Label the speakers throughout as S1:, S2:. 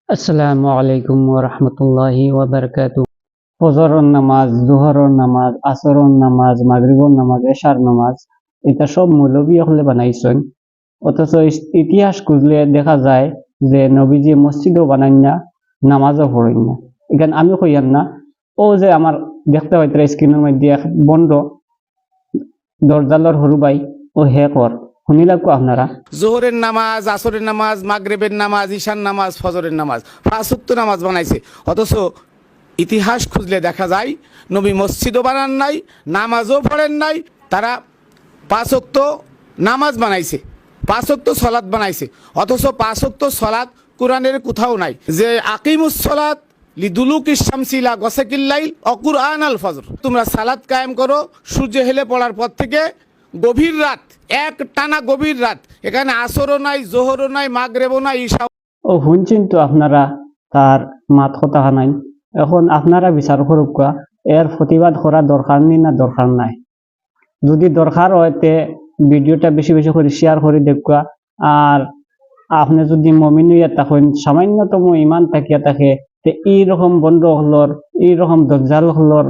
S1: আসসালামু আলাইকুম ওয়া রাহমাতুল্লাহি ওয়া বারাকাতুহু। ফজরের নামাজ, যোহরের নামাজ, আসরের নামাজ, মাগরিবের নামাজ, এশার নামাজ এটা সব মৌলবী হলে বানাইছেন। অথচ ইতিহাস খুঁজলে দেখা যায় যে নবীজি মসজিদও বানাইন না, নামাজও পড়েন না। এখানে আমি কইয়ান না, ও যে আমার দেখতে হয়তো স্ক্রিনের মধ্যে এক বন্ধ দরজালর হরু ভাই ও হে কর শুনি লাগবো আপনারা।
S2: জোহরের নামাজ, আসরের নামাজ, মাগরিবের নামাজ, ঈশার নামাজ, ফজরের নামাজ, পাঁচ ওয়াক্ত নামাজ বানাইছে। অথচ ইতিহাস খুঁজলে দেখা যায় নবী মসজিদও বানান নাই, নামাজও পড়েন নাই। তারা পাঁচ ওয়াক্ত নামাজ বানাইছে, পাঁচ ওয়াক্ত সলাৎ বানাইছে। অথচ পাঁচ ওয়াক্ত সলাৎ কোরআনের কোথাও নাই যে আকিমুস সলাৎ লিদুলুকিশ শামসি ইলা গসাকিল লাইল ওয়া কুরআন আল ফজর। তোমরা সালাত কায়েম করো সূর্য হেলে পড়ার পর থেকে গভীর রাত, এক টানা গভীর রাত। এখানে আসরও নাই, জোহরও নাই, মাগরিবও নাই, ঈশা।
S1: ও শুনছেন তো আপনারা তার মাত কথা নাই। এখন আপনারা বিচার করুক এর প্রতিবাদ করা দরকার নেই না দরকার নাই। যদি দরকার হয় তে ভিডিওটা বেশি বেশি করে শেয়ার করে দেখা। আর আপনি যদি মমিন হইয়া তখন সামান্যতম ইমান থাকিয়া থাকে তে এইরকম বন্ধ হলর, এইরকম দজ্জাল হলর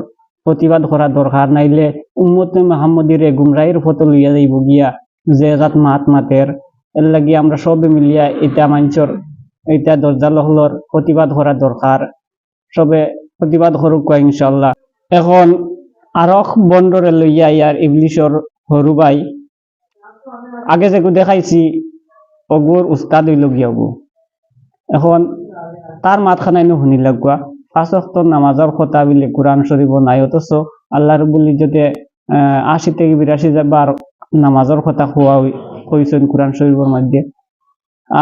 S1: প্রতিবাদ করা দরকার নাইলে উম্মতে মুহাম্মদীর গুমরাহির ফটো লইয়া যাইব গিয়া যে জাত মাত মাতের। এর লাগি আমরা সবে মিলিয়া এটা মাঞ্চর এটা দজ্জাল হলর প্রতিবাদ করা দরকার। সবে প্রতিবাদ করুক ইনশাল্লাহ। এখন আরক বন্ডরে লইয়া ইয়ার ইবলিশর হরু ভাই আগে যেগু দেখাইছি অগুর উস্তাদ হইল গিয়া অগু। এখন তার মাতখানাইনো শুনি লাগবা পাঁচ ওয়াক্ত নামাজের কথা বলে কোরআন শরীফ নাই, অথচ আল্লাহ রাব্বুল ইজ্জতে ৮০ থেকে ৮২ বার নামাজের কথা কইছেন কোরআন শরীফের মধ্যে।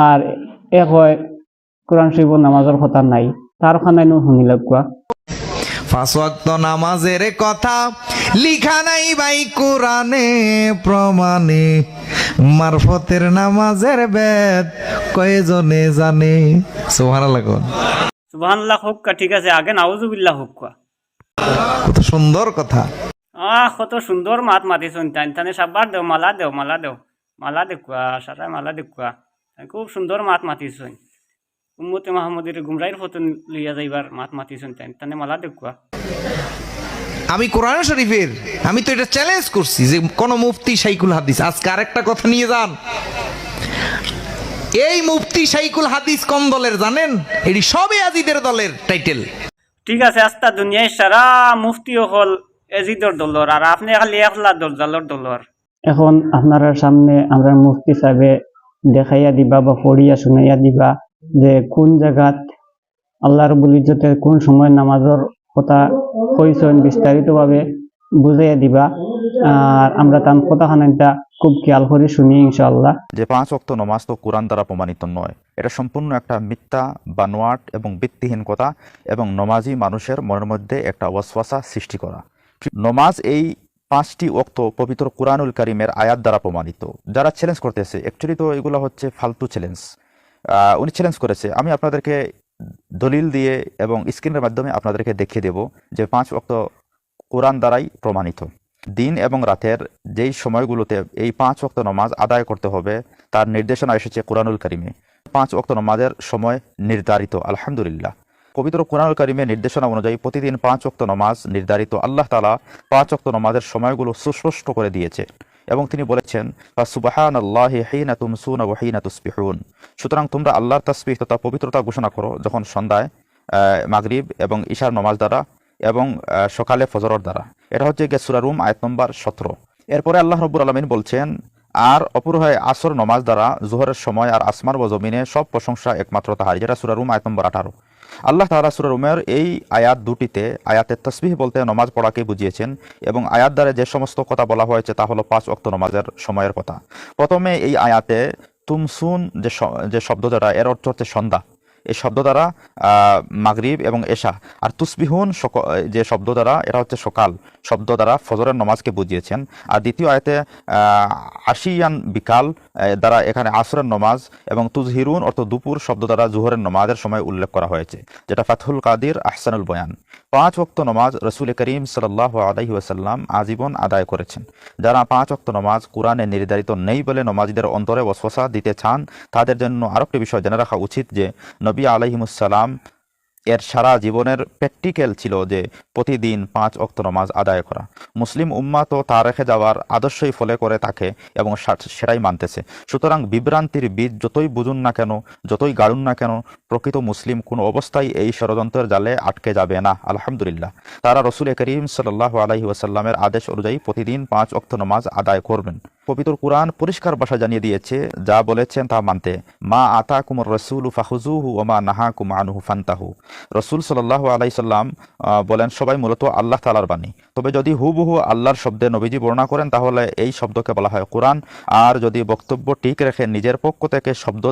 S1: আর এক হয় কোরআন শরীফের নামাজের কথা নাই, তার খানাইনো শুনি লাগবা।
S3: পাঁচ ওয়াক্ত নামাজের কথা লিখা নাই ভাই কোরআনে প্রমাণে, মারফতের নামাজের বেদ কয়জনে জানে। সুবহানাল্লাহ।
S1: সুবহানাল্লাহ হোক, ঠিক আছে, আগে নাউজুবিল্লাহ হোক।
S3: কত সুন্দর কথা।
S1: কত সুন্দর মাত মাতিছেন। টানে সাবার দেও, মালা দেও, মালা দেও, মালা দেখুয়া, সারা মালা দেখুয়া। খুব সুন্দর মাত মাতিছেন। উম্মতে মুহাম্মদের গুমরাহির ফটো লইয়া যাইবার মাত মাতিছেন। টানে মালা দেখুয়া।
S3: আমি কোরআন শরীফের আমি তো এটা চ্যালেঞ্জ করছি যে কোন মুফতি শাইখুল হাদিস আজকে আরেকটা কথা নিয়ে যান। এই মুফতি শাইখুল হাদিস কোন দলের জানেন? এটি সবে আজিদের দলের টাইটেল।
S1: ঠিক আছে, আস্তা দুনিয়ায় সারা মুফতিও হল এজিদর দলর, আর আপনি খালি একলা দরজালর দলর। এখন আপনার সামনে আমরা মুফতি সাহেবে দেখাইয়া দিবা বা পড়িয়া শুনাইয়া দিবা যে কোন জায়গাত আল্লাহ রাব্বুল ইজ্জতে কোন সময় নামাজের কথা কইছেন বিস্তারিত ভাবে বুঝাইয়া দিবা। আর আমরা তার কথাখানাটা খুব খেয়াল করে শুনি ইনশাআল্লাহ।
S4: যে পাঁচ ওয়াক্ত নামাজ তো কোরআন দ্বারা প্রমাণিত নয়, এটা সম্পূর্ণ একটা মিথ্যা বানোয়াট এবং ভিত্তিহীন কথা, এবং নমাজি মানুষের মনের মধ্যে একটা ওয়াসওয়াসা সৃষ্টি করা। নমাজ এই 5টি ওয়াক্ত পবিত্র কুরআনুল কারীমের আয়াত দ্বারা প্রমাণিত। যারা চ্যালেঞ্জ করতেছে অ্যাকচুয়ালি তো এগুলো হচ্ছে ফালতু চ্যালেঞ্জ। উনি চ্যালেঞ্জ করেছে, আমি আপনাদেরকে দলিল দিয়ে এবং স্ক্রিনের মাধ্যমে আপনাদেরকে দেখিয়ে দেব যে 5 ওয়াক্ত কোরআন দ্বারাই প্রমাণিত। দিন এবং রাতের যেই সময়গুলোতে এই 5 ওয়াক্ত নামাজ আদায় করতে হবে তার নির্দেশনা এসেছে কুরআনুল কারীমে। 5 ওয়াক্ত নামাজের সময় নির্ধারিত। আলহামদুলিল্লাহ, পবিত্র কুরআনুল কারীমের নির্দেশনা অনুযায়ী প্রতিদিন 5 ওয়াক্ত নামাজ নির্ধারিত। আল্লাহ তাআলা 5 ওয়াক্ত নামাজের সময়গুলো সুস্পষ্ট করে দিয়েছে এবং তিনি বলেছেন ফাসুবহানাল্লাহি হিনা তুমসুনা ওয়া হিনা তুসবিহুন। সুতরাং তোমরা আল্লাহর তাসবিহ তথা পবিত্রতা ঘোষণা করো যখন সন্ধ্যায় মাগরিব এবং ঈশার নামাজ দ্বারা এবং সকালে ফজরের দ্বারা। এটা হচ্ছে সূরা রুম আয়াত নম্বর 17। এরপরে আল্লাহ রাব্বুল আলামিন বলছেন, আর অপর হয় আসর নামাজ দ্বারা জোহরের সময় আর আসমান ও জমিনে সব প্রশংসা একমাত্র তাহারই, যেটা সূরা রুম আয়াত নম্বর 18। আল্লাহ তাআলা সূরা রুমের এই আয়াত দুটিতে আয়াতে তাসবিহ বলতে নামাজ পড়াকে বুঝিয়েছেন, এবং আয়াত দ্বারা যে সমস্ত কথা বলা হয়েছে তা হলো 5 ওয়াক্ত নামাজের সময়ের কথা। প্রথমে এই আয়াতে তুমসুন যে শব্দ দ্বারা, এর অর্থ হচ্ছে সন্ধ্যা, এই শব্দ দ্বারা মাগরিব এবং এশা, আর তুসবিহুন যে শব্দ দ্বারা এটা হচ্ছে সকাল শব্দ দ্বারা ফজরের নামাজকে বুঝিয়েছেন। আর দ্বিতীয় আয়াতে আশিয়ান বিকাল দ্বারা এখানে আসরের নামাজ, এবং তুজহিরুন অর্থ দুপুর শব্দ দ্বারা জোহরের নামাজের সময় উল্লেখ করা হয়েছে, যেটা ফাতহুল কাদির আহসানুল বয়ান। 5 ওয়াক্ত নামাজ রাসূল করিম সাল্লাল্লাহু আলাইহি ওয়াসাল্লাম আজীবন আদায় করেছেন। যারা 5 ওয়াক্ত নামাজ কোরআনে নির্ধারিত নেই বলে নামাজীদের অন্তরে ওয়াসওয়াসা দিতে চান, তাদের জন্য আরেকটি বিষয় জেনে রাখা উচিত যে নবী নবী আলাইহিমুসসালাম এর সারা জীবনের প্র্যাকটিক্যাল ছিল যে প্রতিদিন 5 ওয়াক্ত নামাজ আদায় করা। মুসলিম উম্মাহ তো তা রেখে যাওয়ার আদর্শই ফলে করে থাকে এবং সেটাই মানতেছে। সুতরাং বিভ্রান্তির বীজ যতই বুঝুন না কেন, যতই গাড়ুন না কেন, প্রকৃত মুসলিম কোনো অবস্থায় এই ষড়যন্ত্রের জালে আটকে যাবে না। আলহামদুলিল্লাহ, তারা রসুল করিম সাল্লাল্লাহু আলাইহি ওয়াসাল্লামের আদেশ অনুযায়ী প্রতিদিন 5 ওয়াক্ত নামাজ আদায় করবেন। পবিত্র কুরআন পরিষ্কার ভাষা জানিয়ে দিয়েছে, যা বলেছেন তা মানতে। মা আতাকুমুর রাসূলু ফাখুযুহু ওয়া মা নাহাকুম আনহু ফান্তাহু। রসুল সাল্লাল্লাহু আলাইহি সাল্লাম বলেন, সবাই মূলত আল্লাহ তাআলার বাণী, তবে যদি হুবহু আল্লাহর শব্দে নবীজি বর্ণনা করেন তাহলে এই শব্দকে বলা হয় কোরআন, আর যদি বক্তব্য ঠিক রেখে নিজের পক্ষ থেকে শব্দ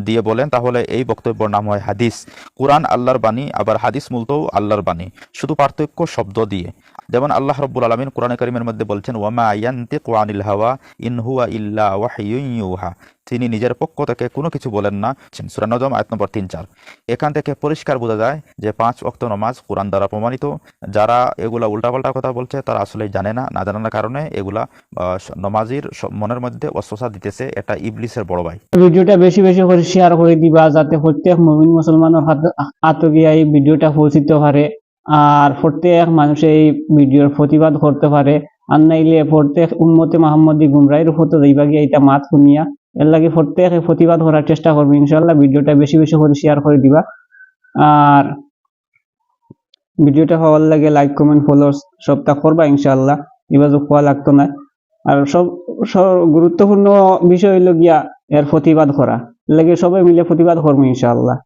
S4: দিয়ে বলেন তাহলে এই বক্তব্যের নাম হয় হাদিস। কোরআন আল্লাহর বাণী, আবার হাদিস মূলতও আল্লাহর বাণী, শুধু পার্থক্য শব্দ দিয়ে। যেমন আল্লাহ রাব্বুল আলামিন কোরআনে কারীমের মধ্যে বলছেন, ওয়ামা ইয়ানতিকু আনিল হাওয়া ইন হুয়া ইল্লা ওয়াহয়ুন ইউহা। তিনি নিজের পক্ষ থেকে কোনো কিছু বলেন না। সূরা নজম আয়াত নম্বর 3-4। এখান থেকে পরিষ্কার বোঝা যায় যে 5 ওয়াক্ত নামাজ কোরআন দ্বারা প্রমাণিত। যারা এগুলা উল্টাপাল্টা কথা বলছে তারা আসলেই জানে না, না জানার কারণে এগুলা নমাজির মনের মধ্যে অস্বস্তি দিতেছে। এটা ইবলিসের বড় ভাই।
S1: ভিডিওটা বেশি বেশি করে শেয়ার করে দিবা, যাতে প্রত্যেক মুমিন মুসলমানের হাতে গিয়ে এই ভিডিওটা পৌঁছিতে পারে, আর প্রত্যেক মানুষ এই ভিডিওর প্রতিবাদ করতে পারে। আর নাইলে প্রত্যেক উম্মতে মুহাম্মদী গুমরাহির উপর যাইবা গিয়া এটা মাত শুনিয়া। এর লাগে প্রত্যেকে প্রতিবাদ করার চেষ্টা করবে ইনশাআল্লাহ। ভিডিওটা বেশি বেশি করে শেয়ার করে দিবা, আর ভিডিওটা ভালো লাগে লাইক কমেন্ট ফলো সবটা করবা ইনশাআল্লাহ। এবার খোয়া লাগতো না। আর সব গুরুত্বপূর্ণ বিষয় হইল গিয়া এর প্রতিবাদ করা, লাগে সবাই মিলে প্রতিবাদ করবো ইনশাআল্লাহ।